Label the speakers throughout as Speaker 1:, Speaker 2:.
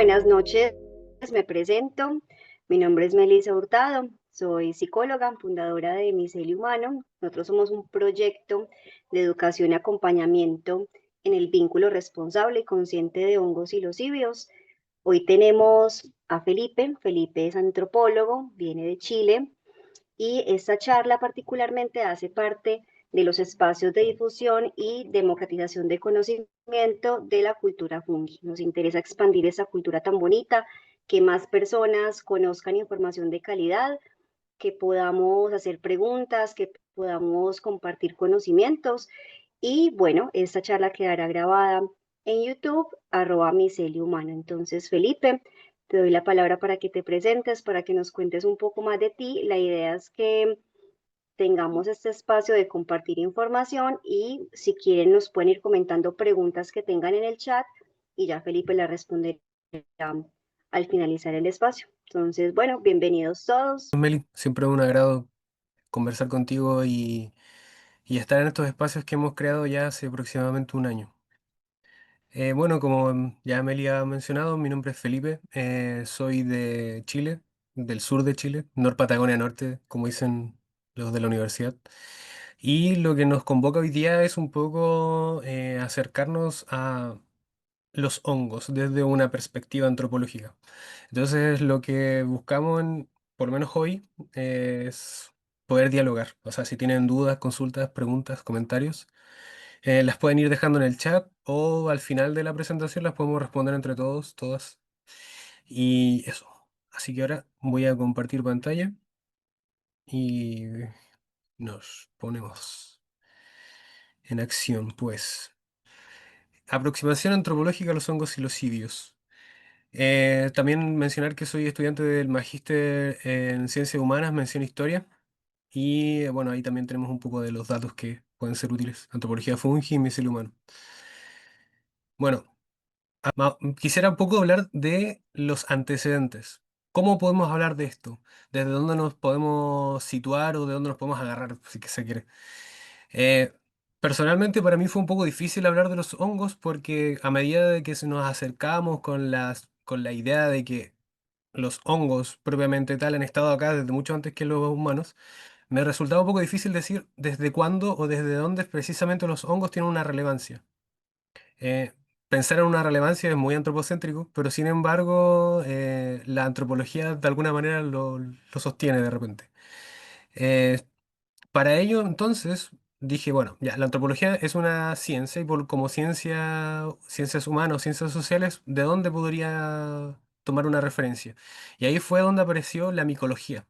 Speaker 1: Buenas noches, me presento. Mi nombre es Melissa Hurtado, soy psicóloga, fundadora de Micelio Humano. Nosotros somos un proyecto de educación y acompañamiento en el vínculo responsable y consciente de hongos y los cibios. Hoy tenemos a Felipe. Felipe es antropólogo, viene de Chile y esta charla particularmente hace parte de los espacios de difusión y democratización de conocimiento de la cultura fungi. Nos interesa expandir esa cultura tan bonita, que más personas conozcan información de calidad, que podamos hacer preguntas, que podamos compartir conocimientos. Y bueno, esta charla quedará grabada en YouTube, @micelio humano. Entonces, Felipe, te doy la palabra para que te presentes, para que nos cuentes un poco más de ti. La idea es que tengamos este espacio de compartir información y si quieren nos pueden ir comentando preguntas que tengan en el chat y ya Felipe las responderá al finalizar el espacio. Entonces, bueno, bienvenidos todos.
Speaker 2: Meli, siempre es un agrado conversar contigo y estar en estos espacios que hemos creado ya hace aproximadamente un año. Bueno, como ya Meli ha mencionado, mi nombre es Felipe, soy de Chile, del sur de Chile, Patagonia Norte, como dicen los de la universidad. Y lo que nos convoca hoy día es un poco acercarnos a los hongos desde una perspectiva antropológica. Entonces, lo que buscamos, por lo menos hoy, es poder dialogar. O sea, si tienen dudas, consultas, preguntas, comentarios, las pueden ir dejando en el chat o al final de la presentación las podemos responder entre todos, todas. Y eso. Así que ahora voy a compartir pantalla y nos ponemos en acción, pues. Aproximación antropológica a los hongos y los cibios. También mencionar que soy estudiante del magíster en Ciencias Humanas, mención Historia. Y bueno, ahí también tenemos un poco de los datos que pueden ser útiles. Antropología fungi y micelio humano. Bueno, quisiera un poco hablar de los antecedentes. ¿Cómo podemos hablar de esto? ¿Desde dónde nos podemos situar o de dónde nos podemos agarrar, si que se quiere? Eh, Personalmente para mí fue un poco difícil hablar de los hongos porque a medida de que se nos acercamos con la idea de que los hongos propiamente tal han estado acá desde mucho antes que los humanos, me resultaba un poco difícil decir desde cuándo o desde dónde precisamente los hongos tienen una relevancia. Eh, Pensar en una relevancia es muy antropocéntrico, pero sin embargo la antropología de alguna manera lo sostiene de repente. Eh, para ello entonces dije, bueno, ya, la antropología es una ciencia y como ciencia, ciencias humanas o ciencias sociales, ¿de dónde podría tomar una referencia? Y ahí fue donde apareció la micología.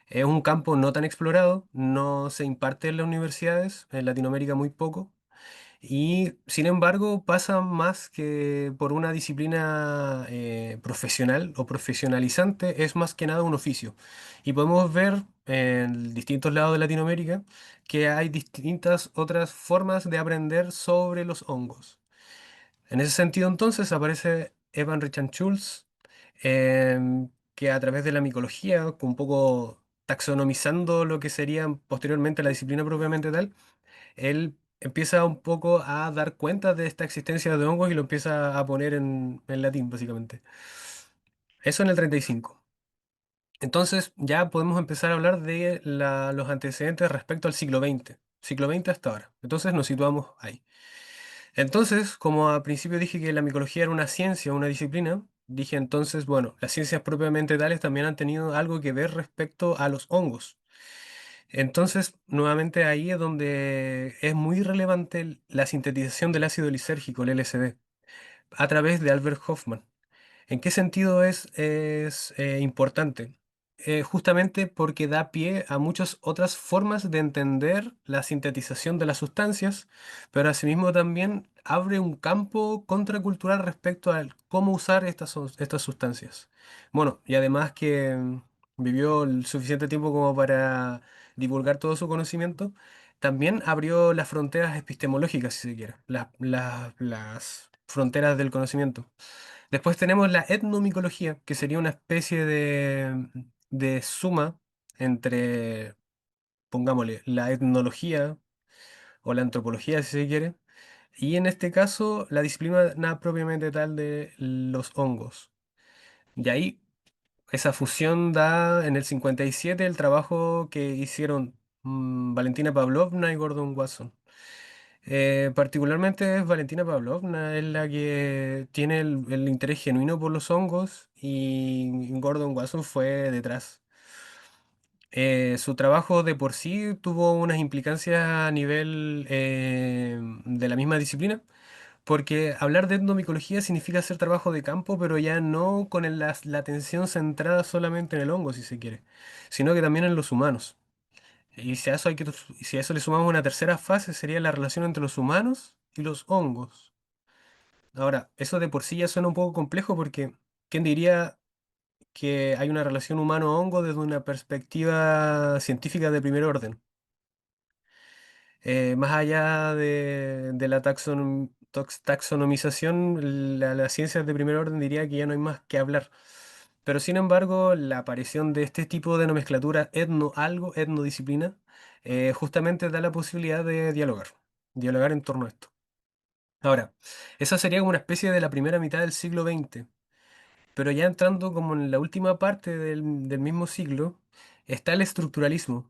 Speaker 2: Es un campo no tan explorado, no se imparte en las universidades, en Latinoamérica muy poco, y sin embargo pasa más que por una disciplina profesional o profesionalizante, es más que nada un oficio. Y podemos ver en distintos lados de Latinoamérica que hay distintas otras formas de aprender sobre los hongos. En ese sentido, entonces, aparece Evan Richard Schultz, que a través de la micología, un poco taxonomizando lo que sería posteriormente la disciplina propiamente tal, él empieza un poco a dar cuenta de esta existencia de hongos y lo empieza a poner en latín, básicamente. Eso en el 35. Entonces ya podemos empezar a hablar de los antecedentes respecto al siglo XX hasta ahora. Entonces nos situamos ahí. Entonces, como al principio dije que la micología era una ciencia, una disciplina, dije entonces, bueno, las ciencias propiamente tales también han tenido algo que ver respecto a los hongos. Entonces, nuevamente ahí es donde es muy relevante la sintetización del ácido lisérgico, el LSD, a través de Albert Hoffman. ¿En qué sentido es importante? Justamente porque da pie a muchas otras formas de entender la sintetización de las sustancias, pero asimismo también abre un campo contracultural respecto a cómo usar estas sustancias. Bueno, y además que vivió el suficiente tiempo como para divulgar todo su conocimiento, también abrió las fronteras epistemológicas, si se quiere, las fronteras del conocimiento. Después tenemos la etnomicología, que sería una especie de suma entre, pongámosle, la etnología o la antropología, si se quiere, y en este caso la disciplina propiamente tal de los hongos. Y ahí esa fusión da en el 57 el trabajo que hicieron Valentina Pavlovna y Gordon Wasson. Particularmente es Valentina Pavlovna, es la que tiene el interés genuino por los hongos y Gordon Wasson fue detrás. Su trabajo de por sí tuvo unas implicancias a nivel de la misma disciplina, porque hablar de etnomicología significa hacer trabajo de campo, pero ya no con la atención centrada solamente en el hongo, si se quiere, sino que también en los humanos. Y si a eso le sumamos una tercera fase, sería la relación entre los humanos y los hongos. Ahora, eso de por sí ya suena un poco complejo porque ¿quién diría que hay una relación humano-hongo desde una perspectiva científica de primer orden? Más allá de la taxonomización, las ciencias de primer orden diría que ya no hay más que hablar. Pero sin embargo, la aparición de este tipo de nomenclatura etno-algo, etnodisciplina, justamente da la posibilidad de dialogar en torno a esto. Ahora, esa sería como una especie de la primera mitad del siglo XX, pero ya entrando como en la última parte del mismo siglo, está el estructuralismo.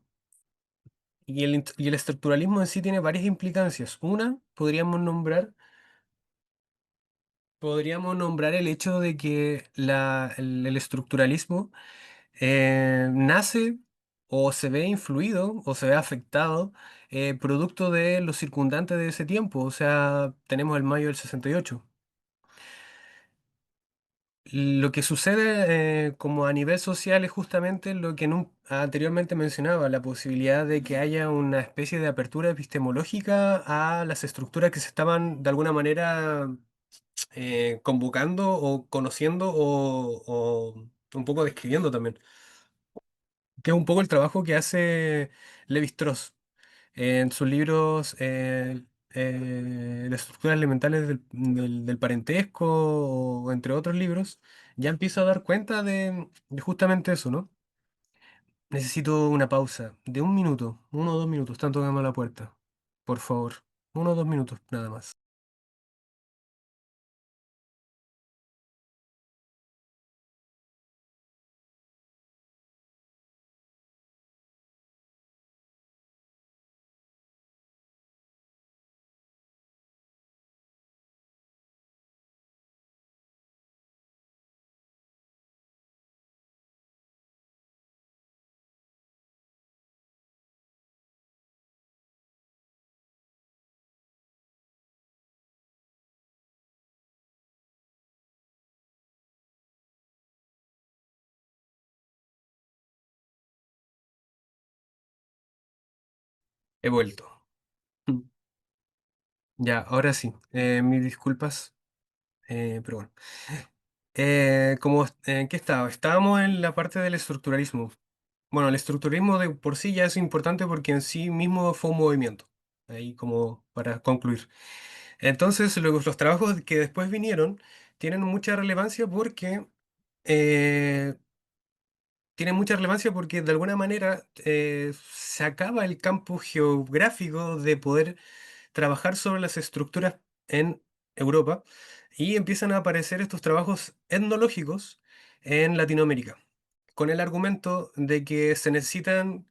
Speaker 2: Y el estructuralismo en sí tiene varias implicancias. Una, podríamos nombrar el hecho de que el estructuralismo nace o se ve influido o se ve afectado producto de los circundantes de ese tiempo. O sea, tenemos el mayo del 68. Lo que sucede como a nivel social es justamente lo que anteriormente mencionaba, la posibilidad de que haya una especie de apertura epistemológica a las estructuras que se estaban de alguna manera convocando o conociendo o un poco describiendo también, que es un poco el trabajo que hace Levi-Strauss en sus libros Las estructuras elementales del parentesco, o entre otros libros, ya empiezo a dar cuenta de justamente eso, ¿no? Necesito una pausa de 1 minuto, 1 o 2 minutos, están tocando a la puerta. Por favor, 1 o 2 minutos, nada más. He vuelto. Ya, ahora sí. Mis disculpas, pero bueno. ¿En qué estaba? Estábamos en la parte del estructuralismo. Bueno, el estructuralismo de por sí ya es importante porque en sí mismo fue un movimiento. Ahí como para concluir. Entonces, los trabajos que después vinieron tienen mucha relevancia porque eh, de alguna manera se acaba el campo geográfico de poder trabajar sobre las estructuras en Europa y empiezan a aparecer estos trabajos etnológicos en Latinoamérica, con el argumento de que se necesitan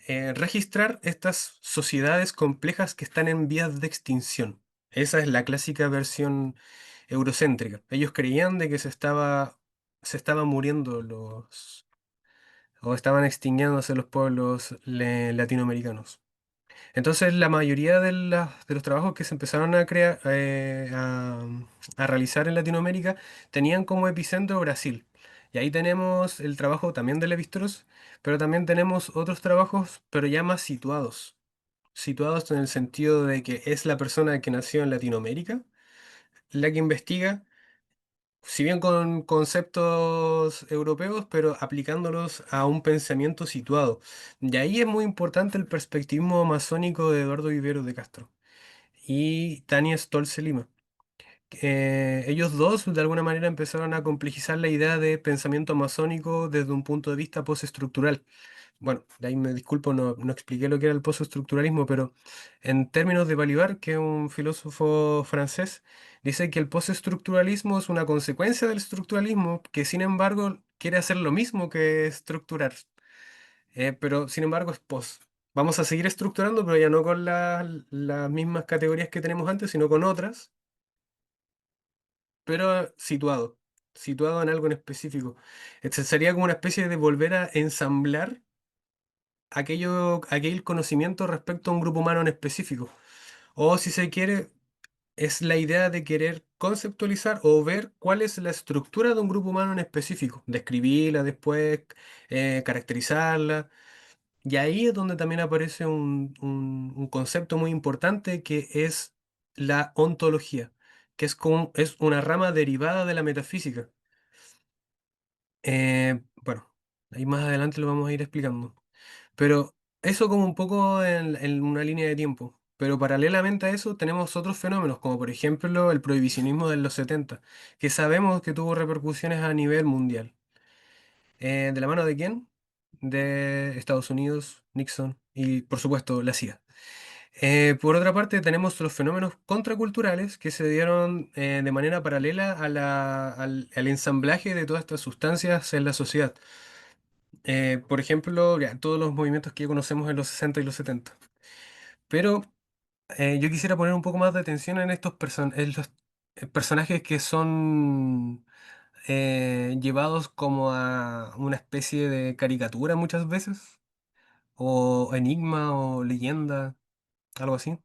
Speaker 2: registrar estas sociedades complejas que están en vías de extinción. Esa es la clásica versión eurocéntrica. Ellos creían de que se estaban muriendo o estaban extinguiéndose los pueblos latinoamericanos. Entonces, la mayoría de los trabajos que se empezaron a crear, a realizar en Latinoamérica, tenían como epicentro Brasil. Y ahí tenemos el trabajo también de Levi-Strauss, pero también tenemos otros trabajos, pero ya más situados. Situados en el sentido de que es la persona que nació en Latinoamérica la que investiga, si bien con conceptos europeos, pero aplicándolos a un pensamiento situado. Y ahí es muy importante el perspectivismo masónico de Eduardo Viveros de Castro y Tania Stolze Lima. Ellos dos, de alguna manera, empezaron a complejizar la idea de pensamiento masónico desde un punto de vista postestructural. bueno, de ahí me disculpo, no expliqué lo que era el postestructuralismo, pero en términos de Balibar, que es un filósofo francés, dice que el postestructuralismo es una consecuencia del estructuralismo, que sin embargo quiere hacer lo mismo que estructurar. Pero sin embargo es post. Vamos a seguir estructurando, pero ya no con las mismas categorías que tenemos antes, sino con otras, pero situado en algo en específico. Este sería como una especie de volver a ensamblar aquel conocimiento respecto a un grupo humano en específico. O si se quiere, es la idea de querer conceptualizar o ver cuál es la estructura de un grupo humano en específico, describirla después, caracterizarla. Y ahí es donde también aparece un concepto muy importante que es la ontología, que es una rama derivada de la metafísica. Bueno, ahí más adelante lo vamos a ir explicando. Pero eso como un poco en una línea de tiempo. Pero paralelamente a eso tenemos otros fenómenos, como por ejemplo el prohibicionismo de los 70 que sabemos que tuvo repercusiones a nivel mundial. ¿De la mano de quién? De Estados Unidos, Nixon y por supuesto la CIA. Por otra parte, tenemos los fenómenos contraculturales que se dieron de manera paralela al ensamblaje de todas estas sustancias en la sociedad. Por ejemplo, ya, todos los movimientos que ya conocemos en los 60 y los 70. Pero yo quisiera poner un poco más de atención en en los personajes que son llevados como a una especie de caricatura muchas veces, o enigma o leyenda, algo así.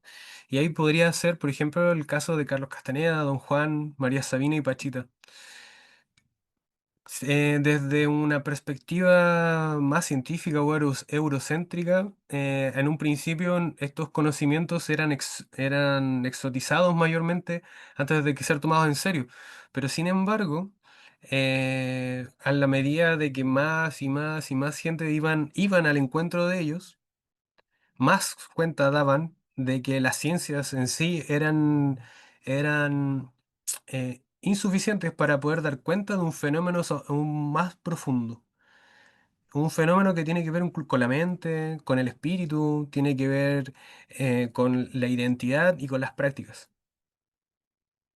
Speaker 2: Y ahí podría ser, por ejemplo, el caso de Carlos Castaneda, Don Juan, María Sabina y Pachita. Desde una perspectiva más científica o eurocéntrica, en un principio estos conocimientos eran exotizados mayormente antes de que ser tomados en serio. Pero sin embargo, a la medida de que más y más y más gente iban al encuentro de ellos, más cuenta daban de que las ciencias en sí eran insuficientes para poder dar cuenta de un fenómeno aún más profundo. Un fenómeno que tiene que ver con la mente, con el espíritu, tiene que ver con la identidad y con las prácticas.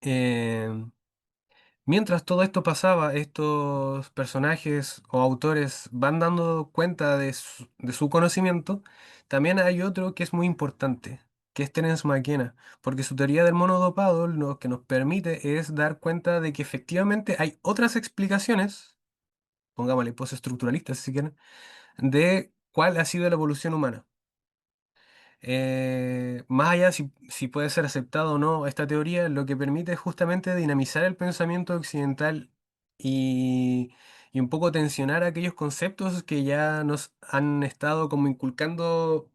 Speaker 2: Eh, Mientras todo esto pasaba, estos personajes o autores van dando cuenta de su conocimiento, también hay otro que es muy importante, que es Terence McKenna, porque su teoría del mono dopado lo que nos permite es dar cuenta de que efectivamente hay otras explicaciones, pongámosle postestructuralistas si quieren, de cuál ha sido la evolución humana. Más allá si puede ser aceptado o no esta teoría, lo que permite es justamente dinamizar el pensamiento occidental y, y un poco tensionar aquellos conceptos que ya nos han estado como inculcando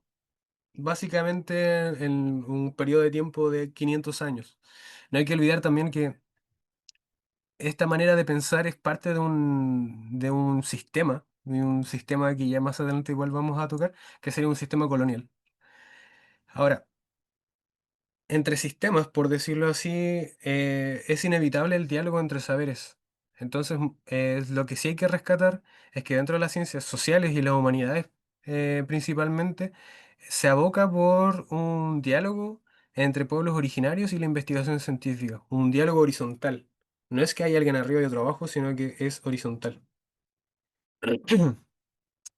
Speaker 2: básicamente en un periodo de tiempo de 500 años. No hay que olvidar también que esta manera de pensar es parte de un sistema que ya más adelante igual vamos a tocar, que sería un sistema colonial. Ahora, entre sistemas, por decirlo así, es inevitable el diálogo entre saberes. Entonces, lo que sí hay que rescatar es que dentro de las ciencias sociales y las humanidades, principalmente, se aboca por un diálogo entre pueblos originarios y la investigación científica, un diálogo horizontal. No es que haya alguien arriba y otro abajo, sino que es horizontal.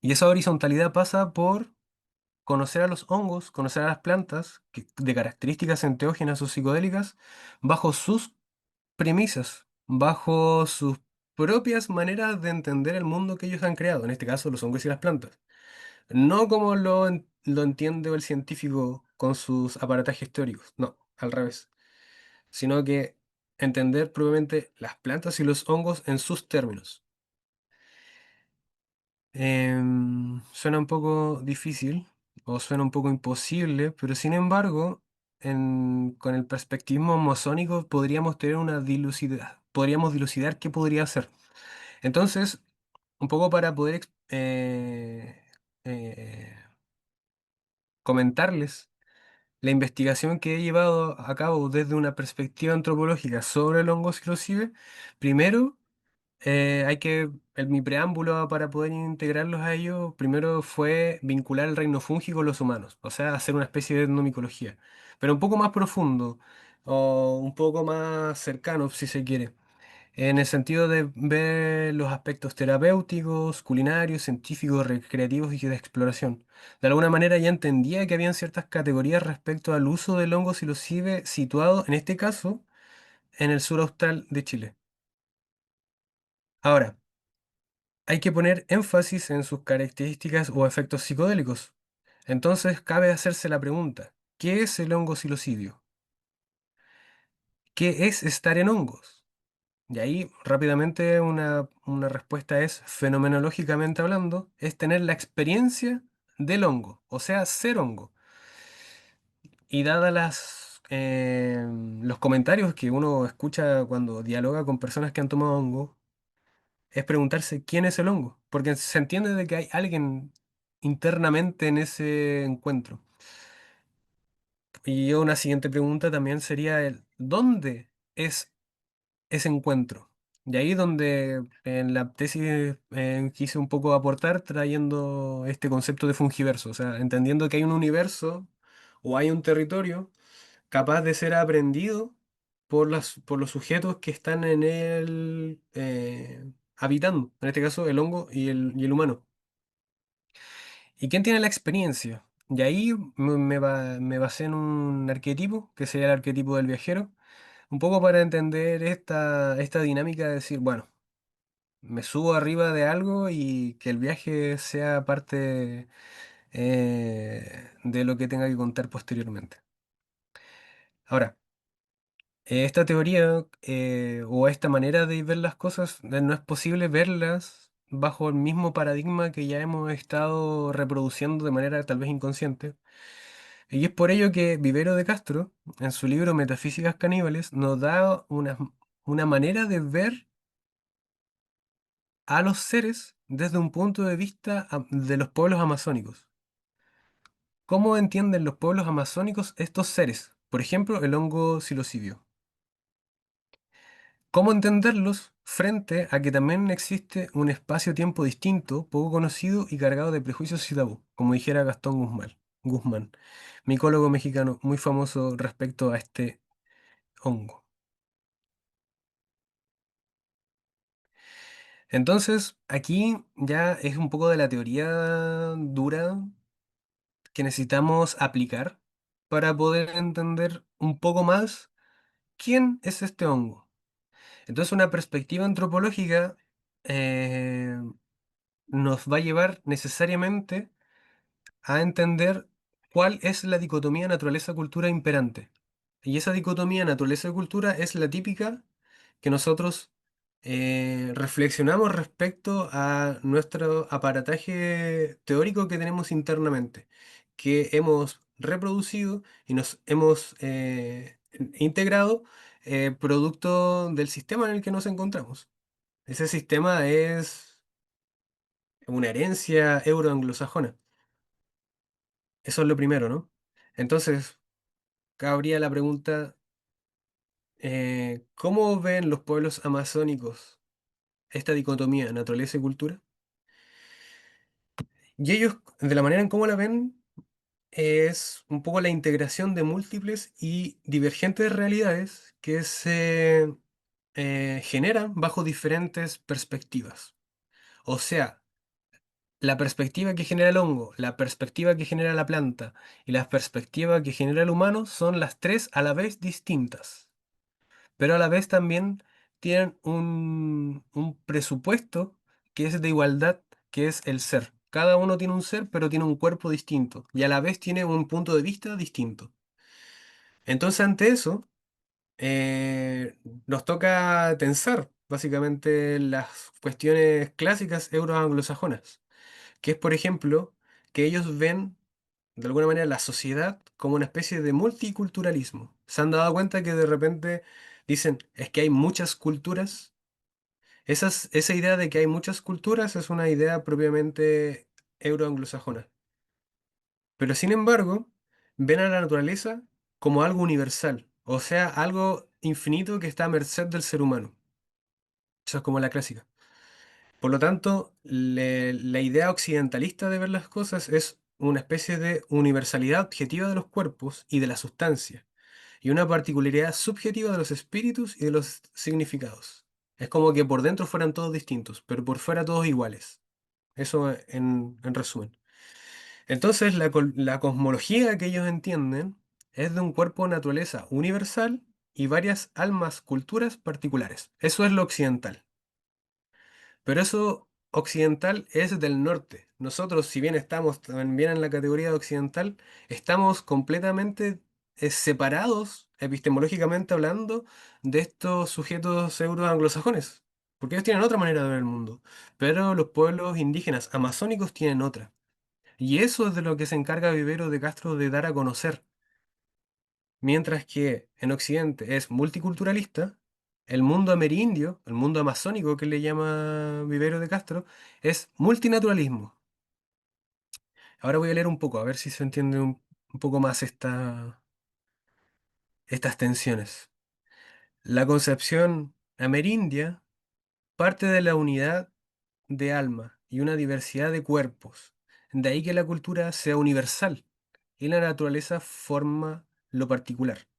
Speaker 2: Y esa horizontalidad pasa por conocer a los hongos, conocer a las plantas de características enteógenas o psicodélicas bajo sus premisas, bajo sus propias maneras de entender el mundo que ellos han creado, en este caso los hongos y las plantas. No como lo entiende el científico con sus aparatajes teóricos, no, al revés, sino que entender propiamente las plantas y los hongos en sus términos. Suena un poco difícil o suena un poco imposible, pero sin embargo, con el perspectivismo masónico podríamos tener podríamos dilucidar qué podría ser. Entonces, un poco para poder eh, comentarles la investigación que he llevado a cabo desde una perspectiva antropológica sobre el hongo psilocibe, primero Mi preámbulo para poder integrarlos a ellos, primero fue vincular el reino fungi con los humanos, o sea, hacer una especie de etnomicología, pero un poco más profundo o un poco más cercano, si se quiere, en el sentido de ver los aspectos terapéuticos, culinarios, científicos, recreativos y de exploración. De alguna manera ya entendía que habían ciertas categorías respecto al uso del hongo psilocibe situado, en este caso, en el sur austral de Chile. Ahora, hay que poner énfasis en sus características o efectos psicodélicos. Entonces, cabe hacerse la pregunta, ¿qué es el hongo psilocidio? ¿Qué es estar en hongos? Y ahí rápidamente una respuesta es, fenomenológicamente hablando, es tener la experiencia del hongo, o sea, ser hongo. Y dadas los comentarios que uno escucha cuando dialoga con personas que han tomado hongo, es preguntarse quién es el hongo, porque se entiende de que hay alguien internamente en ese encuentro. Y una siguiente pregunta también sería ¿dónde es ese encuentro? Y ahí donde en la tesis quise un poco aportar trayendo este concepto de fungiverso, o sea, entendiendo que hay un universo o hay un territorio capaz de ser aprendido por los sujetos que están en él habitando, en este caso el hongo y el humano. ¿Y quién tiene la experiencia? Y ahí me basé en un arquetipo, que sería el arquetipo del viajero, un poco para entender esta dinámica de decir, bueno, me subo arriba de algo y que el viaje sea parte de lo que tenga que contar posteriormente. Ahora, esta teoría o esta manera de ver las cosas no es posible verlas bajo el mismo paradigma que ya hemos estado reproduciendo de manera tal vez inconsciente. Y es por ello que Vivero de Castro, en su libro Metafísicas Caníbales, nos da una manera de ver a los seres desde un punto de vista de los pueblos amazónicos. ¿Cómo entienden los pueblos amazónicos estos seres? Por ejemplo, el hongo psilocidio. ¿Cómo entenderlos frente a que también existe un espacio-tiempo distinto, poco conocido y cargado de prejuicios y tabú, como dijera Gastón Guzmán, micólogo mexicano muy famoso respecto a este hongo? Entonces, aquí ya es un poco de la teoría dura que necesitamos aplicar para poder entender un poco más quién es este hongo. Entonces, una perspectiva antropológica eh, nos va a llevar necesariamente a entender cuál es la dicotomía naturaleza-cultura imperante. Y esa dicotomía naturaleza-cultura es la típica que nosotros reflexionamos respecto a nuestro aparataje teórico que tenemos internamente, que hemos reproducido y nos hemos integrado producto del sistema en el que nos encontramos. Ese sistema es una herencia euroanglosajona. Eso es lo primero, ¿no? Entonces, cabría la pregunta, ¿cómo ven los pueblos amazónicos esta dicotomía naturaleza y cultura? Y ellos, de la manera en cómo la ven, es un poco la integración de múltiples y divergentes realidades que se generan bajo diferentes perspectivas. O sea, la perspectiva que genera el hongo, la perspectiva que genera la planta y la perspectiva que genera el humano son las tres a la vez distintas, pero a la vez también tienen un presupuesto que es de igualdad, que es el ser. Cada uno tiene un ser, pero tiene un cuerpo distinto y a la vez tiene un punto de vista distinto. Entonces, ante eso, nos toca tensar básicamente las cuestiones clásicas euroanglosajonas, que es, por ejemplo, que ellos ven de alguna manera la sociedad como una especie de multiculturalismo. ¿Se han dado cuenta que de repente dicen, es que hay muchas culturas? Esa idea de que hay muchas culturas es una idea propiamente euroanglosajona. Pero sin embargo, ven a la naturaleza como algo universal, o sea, algo infinito que está a merced del ser humano. Eso es como la clásica. Por lo tanto, la idea occidentalista de ver las cosas es una especie de universalidad objetiva de los cuerpos y de la sustancia, y una particularidad subjetiva de los espíritus y de los significados. Es como que por dentro fueran todos distintos, pero por fuera todos iguales. Eso en resumen. Entonces, la cosmología que ellos entienden es de un cuerpo naturaleza universal y varias almas, culturas particulares. Eso es lo occidental. Pero eso occidental es del norte. Nosotros, si bien estamos también en la categoría de occidental, estamos completamente separados, epistemológicamente hablando, de estos sujetos anglosajones. Porque ellos tienen otra manera de ver el mundo. Pero los pueblos indígenas amazónicos tienen otra. Y eso es de lo que se encarga Vivero de Castro de dar a conocer. Mientras que en Occidente es multiculturalista, el mundo amerindio, el mundo amazónico que le llama Vivero de Castro, es multinaturalismo. Ahora voy a leer un poco, a ver si se entiende un poco más estas tensiones. La concepción amerindia parte de la unidad de alma y una diversidad de cuerpos. De ahí que la cultura sea universal y la naturaleza forma lo particular.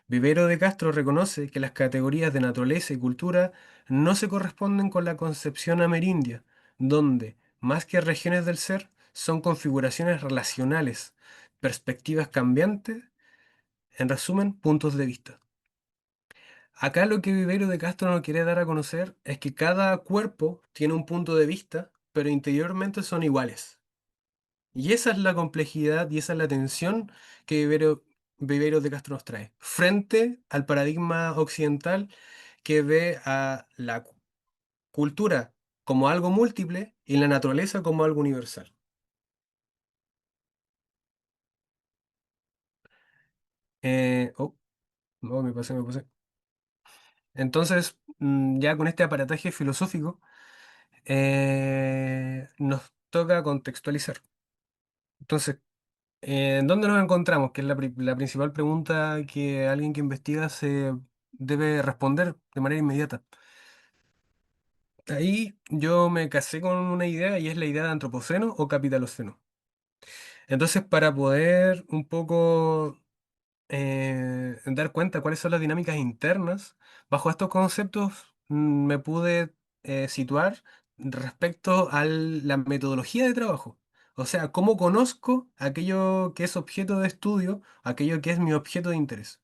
Speaker 2: Vivero de Castro reconoce que las categorías de naturaleza y cultura no se corresponden con la concepción amerindia, donde, más que regiones del ser, son configuraciones relacionales, perspectivas cambiantes, en resumen, puntos de vista. Acá lo que Vivero de Castro nos quiere dar a conocer es que cada cuerpo tiene un punto de vista, pero interiormente son iguales. Y esa es la complejidad y esa es la tensión que Viveros de Castro nos trae, frente al paradigma occidental que ve a la cultura como algo múltiple y la naturaleza como algo universal. Oh, no, me pasé. Entonces, ya con este aparataje filosófico, nos toca contextualizar. Entonces, ¿dónde nos encontramos? Que es la principal pregunta que alguien que investiga se debe responder de manera inmediata. Ahí yo me casé con una idea y es la idea de antropoceno o capitaloceno. Entonces, para poder un poco dar cuenta cuáles son las dinámicas internas, bajo estos conceptos me pude situar respecto a la metodología de trabajo. O sea, cómo conozco aquello que es objeto de estudio, aquello que es mi objeto de interés.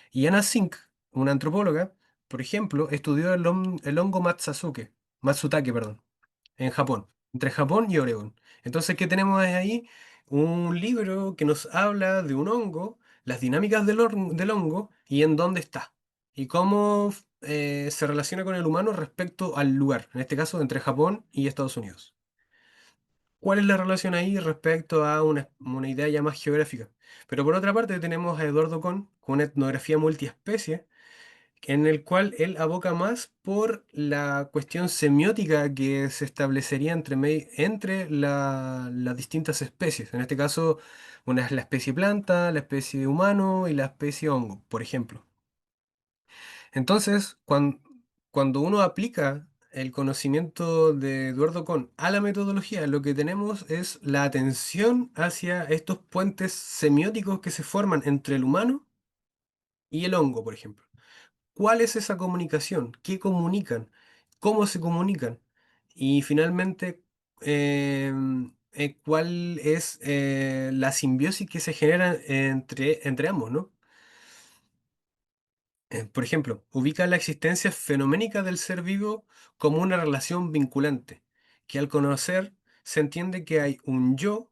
Speaker 2: Y Anna Sink, una antropóloga, por ejemplo, estudió el hongo Matsutake, perdón, en Japón, entre Japón y Oregón. Entonces, ¿qué tenemos ahí? Un libro que nos habla de un hongo, las dinámicas del hongo y en dónde está. Y cómo se relaciona con el humano respecto al lugar, en este caso entre Japón y Estados Unidos. ¿Cuál es la relación ahí respecto a una idea ya más geográfica? Pero por otra parte tenemos a Eduardo Kohn con una etnografía multiespecie en el cual él aboca más por la cuestión semiótica que se establecería entre las distintas especies. En este caso, una es la especie planta, la especie humano y la especie hongo, por ejemplo. Entonces, cuando uno aplica el conocimiento de Eduardo Kohn a la metodología, lo que tenemos es la atención hacia estos puentes semióticos que se forman entre el humano y el hongo, por ejemplo. ¿Cuál es esa comunicación? ¿Qué comunican? ¿Cómo se comunican? Y finalmente, ¿cuál es la simbiosis que se genera entre ambos, ¿no? Por ejemplo, ubica la existencia fenoménica del ser vivo como una relación vinculante, que al conocer se entiende que hay un yo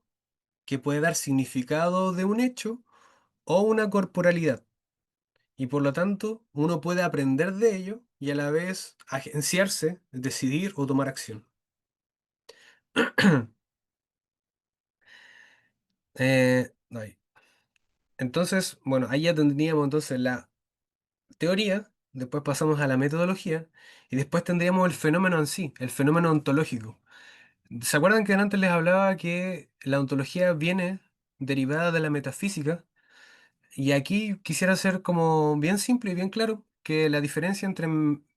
Speaker 2: que puede dar significado de un hecho o una corporalidad y por lo tanto uno puede aprender de ello y a la vez agenciarse, decidir o tomar acción. Ahí. Entonces, bueno, ahí ya tendríamos entonces la teoría, después pasamos a la metodología y después tendríamos el fenómeno en sí, el fenómeno ontológico. ¿Se acuerdan que antes les hablaba que la ontología viene derivada de la metafísica? Y aquí quisiera ser como bien simple y bien claro que la diferencia entre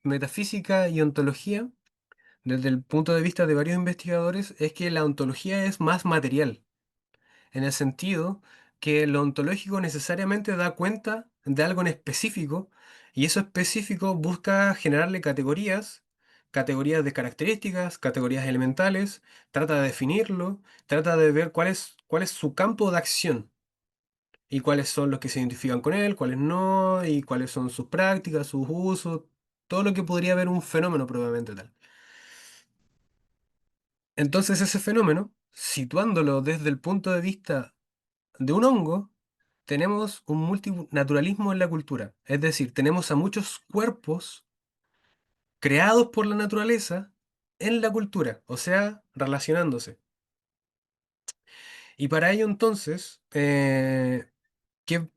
Speaker 2: metafísica y ontología desde el punto de vista de varios investigadores, es que la ontología es más material, en el sentido que lo ontológico necesariamente da cuenta de algo en específico, y eso específico busca generarle categorías, categorías de características, categorías elementales, trata de definirlo, trata de ver cuál es su campo de acción. Y cuáles son los que se identifican con él, cuáles no, y cuáles son sus prácticas, sus usos, todo lo que podría haber un fenómeno probablemente tal. Entonces ese fenómeno, situándolo desde el punto de vista de un hongo, tenemos un multinaturalismo en la cultura. Es decir, tenemos a muchos cuerpos creados por la naturaleza en la cultura, o sea, relacionándose. Y para ello entonces, ¿qué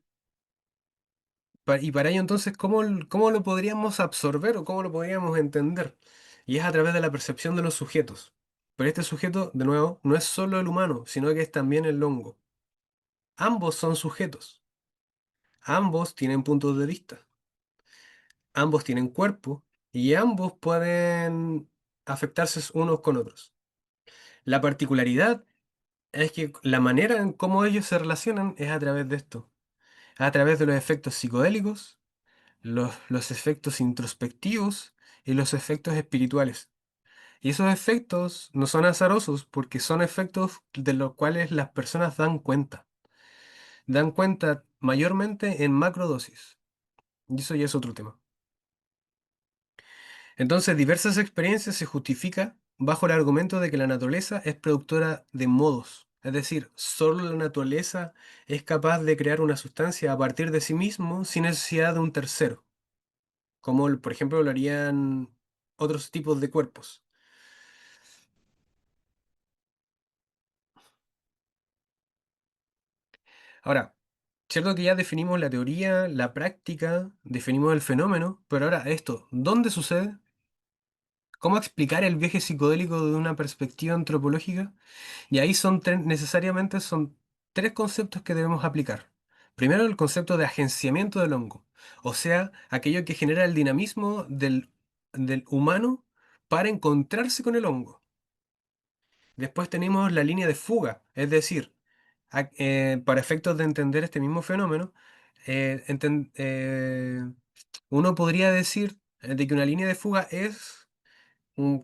Speaker 2: y para ello entonces, ¿cómo lo podríamos absorber o cómo lo podríamos entender? Y es a través de la percepción de los sujetos. Pero este sujeto, de nuevo, no es solo el humano, sino que es también el hongo. Ambos son sujetos. Ambos tienen puntos de vista. Ambos tienen cuerpo y ambos pueden afectarse unos con otros. La particularidad es que la manera en cómo ellos se relacionan es a través de esto, a través de los efectos psicodélicos, los efectos introspectivos y los efectos espirituales. Y esos efectos no son azarosos porque son efectos de los cuales las personas dan cuenta. Dan cuenta mayormente en macrodosis. Y eso ya es otro tema. Entonces, diversas experiencias se justifica bajo el argumento de que la naturaleza es productora de modos. Es decir, solo la naturaleza es capaz de crear una sustancia a partir de sí mismo sin necesidad de un tercero, como por ejemplo lo harían otros tipos de cuerpos. Ahora, cierto que ya definimos la teoría, la práctica, definimos el fenómeno, pero ahora esto, ¿dónde sucede? ¿Cómo explicar el viaje psicodélico desde una perspectiva antropológica? Y ahí necesariamente son tres conceptos que debemos aplicar. Primero, el concepto de agenciamiento del hongo, o sea, aquello que genera el dinamismo del humano para encontrarse con el hongo. Después tenemos la línea de fuga, es decir, para efectos de entender este mismo fenómeno, uno podría decir de que una línea de fuga es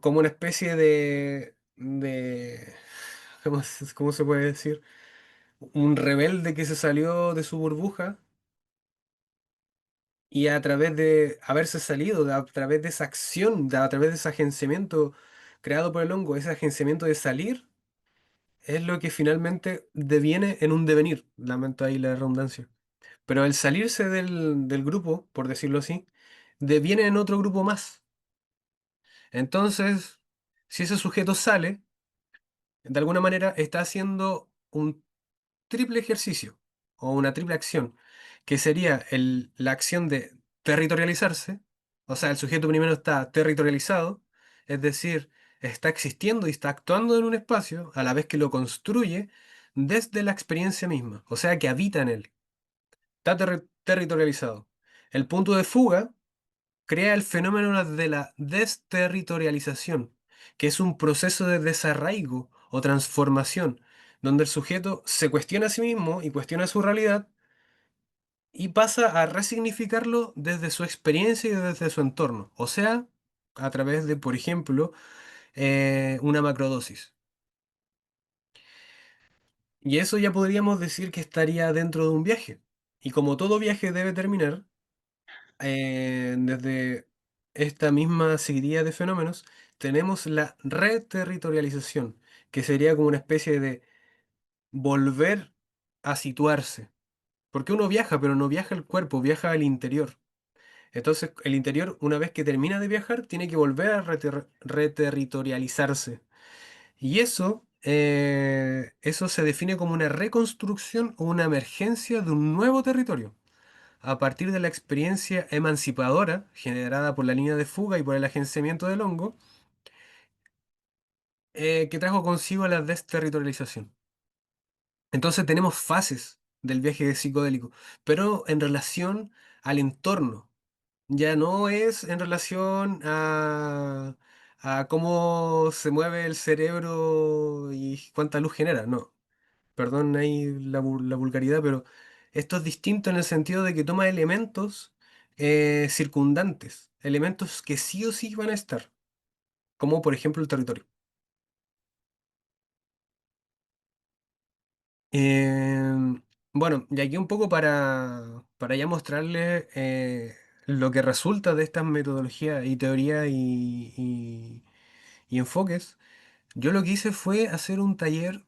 Speaker 2: como una especie de ¿cómo se puede decir? Un rebelde que se salió de su burbuja y a través de haberse salido, a través de esa acción, a través de ese agenciamiento creado por el hongo, ese agenciamiento de salir es lo que finalmente deviene en un devenir. Lamento ahí la redundancia. Pero el salirse del grupo, por decirlo así, deviene en otro grupo más. Entonces, si ese sujeto sale, de alguna manera está haciendo un triple ejercicio o una triple acción, que sería la acción de territorializarse, o sea, el sujeto primero está territorializado, es decir, está existiendo y está actuando en un espacio a la vez que lo construye desde la experiencia misma, o sea, que habita en él, está territorializado. El punto de fuga crea el fenómeno de la desterritorialización, que es un proceso de desarraigo o transformación, donde el sujeto se cuestiona a sí mismo y cuestiona su realidad y pasa a resignificarlo desde su experiencia y desde su entorno, o sea, a través de, por ejemplo, una macrodosis. Y eso ya podríamos decir que estaría dentro de un viaje. Y como todo viaje debe terminar, desde esta misma seguidilla de fenómenos, tenemos la reterritorialización, que sería como una especie de volver a situarse. Porque uno viaja, pero no viaja el cuerpo, viaja al interior. Entonces, el interior, una vez que termina de viajar, tiene que volver a reterritorializarse. Y eso se define como una reconstrucción o una emergencia de un nuevo territorio a partir de la experiencia emancipadora generada por la línea de fuga y por el agenciamiento del hongo, que trajo consigo la desterritorialización. Entonces tenemos fases del viaje psicodélico, pero en relación al entorno. Ya no es en relación a cómo se mueve el cerebro y cuánta luz genera. No, perdón ahí la vulgaridad, pero esto es distinto en el sentido de que toma elementos circundantes, elementos que sí o sí van a estar, como por ejemplo el territorio. Bueno, y aquí un poco para ya mostrarles lo que resulta de estas metodologías y teorías y enfoques. Yo lo que hice fue hacer un taller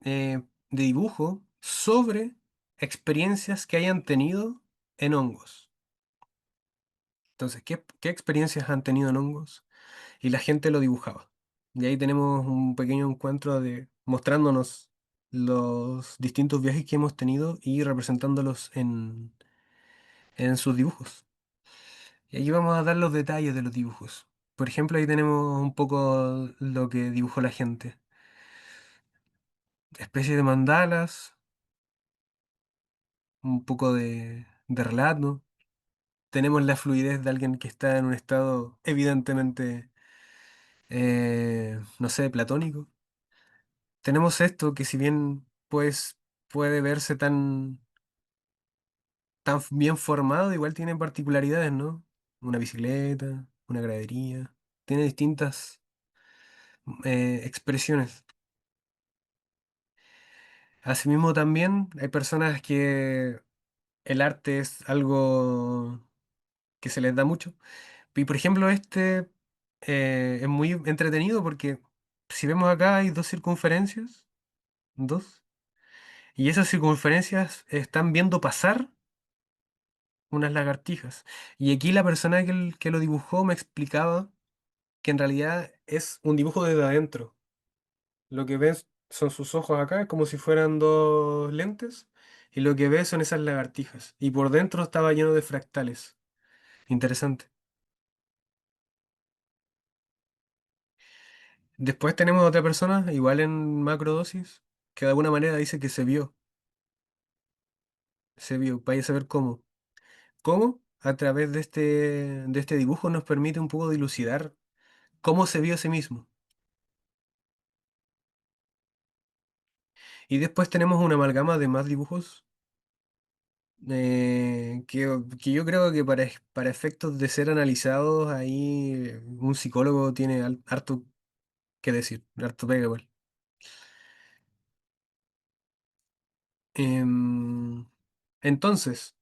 Speaker 2: de dibujo sobre experiencias que hayan tenido en hongos. Entonces, ¿qué experiencias han tenido en hongos? Y la gente lo dibujaba. Y ahí tenemos un pequeño encuentro de mostrándonos los distintos viajes que hemos tenido y representándolos en sus dibujos. Y aquí vamos a dar los detalles de los dibujos. Por ejemplo, ahí tenemos un poco lo que dibujó la gente. Especie de mandalas, un poco de relato. Tenemos la fluidez de alguien que está en un estado evidentemente, no sé, platónico. Tenemos esto que si bien pues puede verse tan bien formado, igual tiene particularidades, ¿no? Una bicicleta, una gradería, tiene distintas expresiones. Asimismo también hay personas que el arte es algo que se les da mucho. Y por ejemplo, este es muy entretenido porque si vemos acá hay dos circunferencias, dos, y esas circunferencias están viendo pasar unas lagartijas. Y aquí la persona que lo dibujó me explicaba que en realidad es un dibujo desde adentro. Lo que ves son sus ojos acá, es como si fueran dos lentes, y lo que ves son esas lagartijas. Y por dentro estaba lleno de fractales. Interesante. Después tenemos otra persona, igual en macrodosis, que de alguna manera dice que se vio, vaya a saber cómo. ¿Cómo? A través de este dibujo nos permite un poco dilucidar cómo se vio a sí mismo. Y después tenemos una amalgama de más dibujos que yo creo que para efectos de ser analizados, ahí un psicólogo tiene harto que decir, harto pega igual. Em, entonces,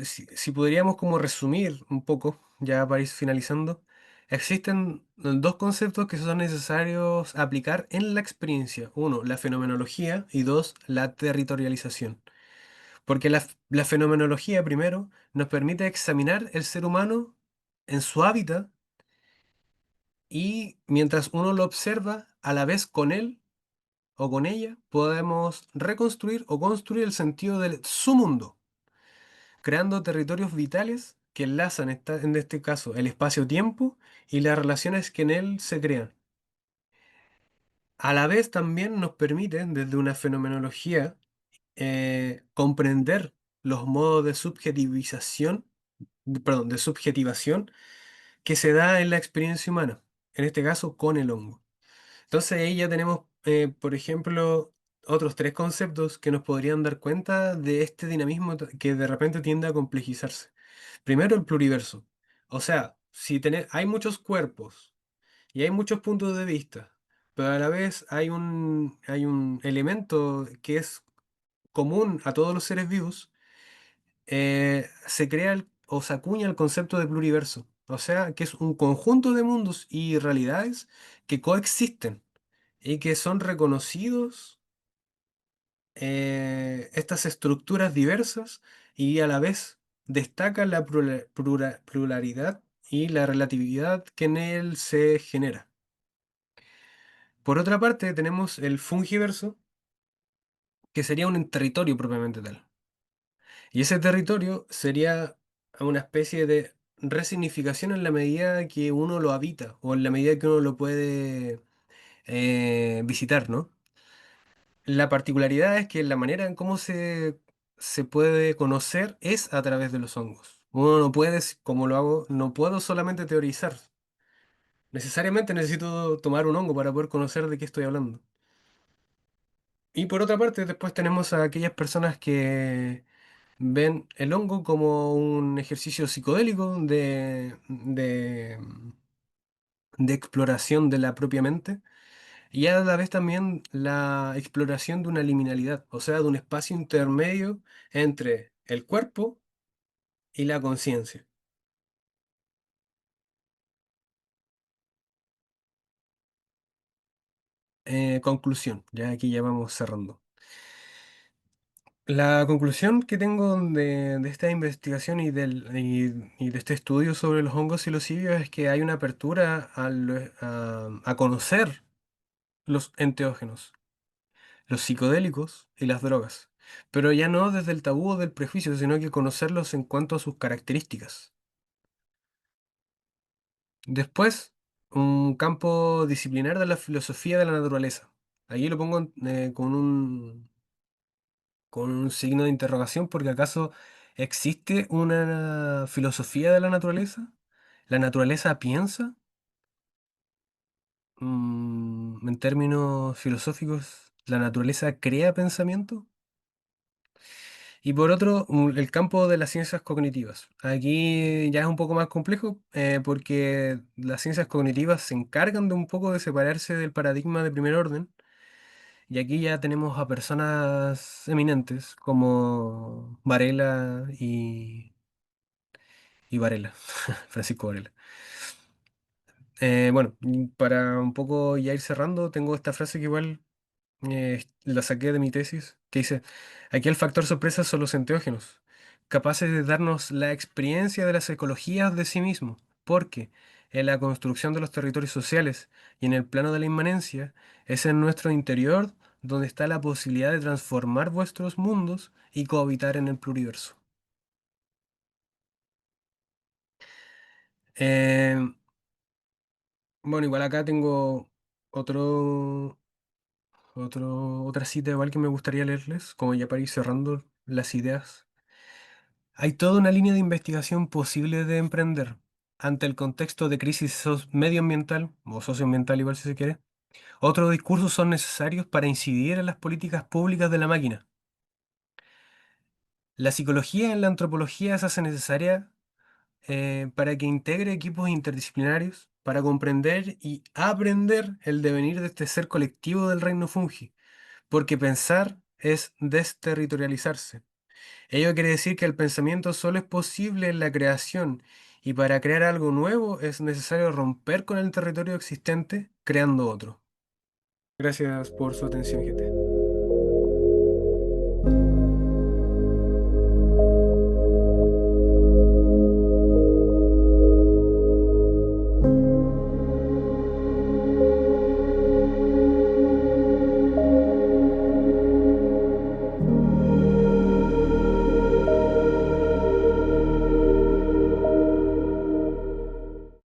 Speaker 2: si podríamos como resumir un poco, ya para ir finalizando, existen dos conceptos que son necesarios aplicar en la experiencia. Uno, la fenomenología y dos, la territorialización. Porque la fenomenología, primero, nos permite examinar el ser humano en su hábitat y mientras uno lo observa, a la vez con él o con ella, podemos reconstruir o construir el sentido de su mundo, creando territorios vitales que enlazan, en este caso, el espacio-tiempo y las relaciones que en él se crean. A la vez también nos permite, desde una fenomenología, comprender los modos de subjetivización, perdón, de subjetivación que se da en la experiencia humana, en este caso con el hongo. Entonces ahí ya tenemos, por ejemplo, otros tres conceptos que nos podrían dar cuenta de este dinamismo que de repente tiende a complejizarse. Primero, el pluriverso. O sea, si hay muchos cuerpos y hay muchos puntos de vista, pero a la vez hay un elemento que es común a todos los seres vivos, se crea o se acuña el concepto de pluriverso. O sea, que es un conjunto de mundos y realidades que coexisten y que son reconocidos estas estructuras diversas y a la vez destacan la pluralidad y la relatividad que en él se genera. Por otra parte, tenemos el fungiverso, que sería un territorio propiamente tal. Y ese territorio sería una especie de resignificación en la medida que uno lo habita o en la medida que uno lo puede visitar, ¿no? La particularidad es que la manera en cómo se puede conocer es a través de los hongos. Uno no puede, como lo hago, no puedo solamente teorizar, Necesariamente necesito tomar un hongo para poder conocer de qué estoy hablando. Y por otra parte, después tenemos a aquellas personas que ven el hongo como un ejercicio psicodélico de exploración de la propia mente y a la vez también la exploración de una liminalidad, o sea, de un espacio intermedio entre el cuerpo y la conciencia. Conclusión, ya aquí ya vamos cerrando. La conclusión que tengo de esta investigación y de este estudio sobre los hongos psilocibios es que hay una apertura a conocer los enteógenos, los psicodélicos y las drogas, pero ya no desde el tabú o del prejuicio, sino que conocerlos en cuanto a sus características. Después, un campo disciplinar de la filosofía de la naturaleza. Allí lo pongo con un signo de interrogación porque ¿acaso existe una filosofía de la naturaleza? ¿La naturaleza piensa? En términos filosóficos, ¿la naturaleza crea pensamiento? Y por otro, el campo de las ciencias cognitivas. Aquí ya es un poco más complejo porque las ciencias cognitivas se encargan de un poco de separarse del paradigma de primer orden. Y aquí ya tenemos a personas eminentes como Varela y Varela, Francisco Varela. Bueno, y para un poco ya ir cerrando, tengo esta frase que igual la saqué de mi tesis, que dice, aquí el factor sorpresa son los enteógenos, capaces de darnos la experiencia de las ecologías de sí mismo, porque en la construcción de los territorios sociales y en el plano de la inmanencia, es en nuestro interior donde está la posibilidad de transformar vuestros mundos y cohabitar en el pluriverso. Eh, bueno, igual acá tengo otro, otra cita igual que me gustaría leerles, como ya para ir cerrando las ideas. Hay toda una línea de investigación posible de emprender ante el contexto de crisis medioambiental o socioambiental, igual si se quiere. Otros discursos son necesarios para incidir en las políticas públicas de la máquina. La psicología en la antropología se hace necesaria para que integre equipos interdisciplinarios para comprender y aprender el devenir de este ser colectivo del reino fungi, porque pensar es desterritorializarse. Ello quiere decir que el pensamiento solo es posible en la creación y para crear algo nuevo es necesario romper con el territorio existente creando otro. Gracias por su atención, gente.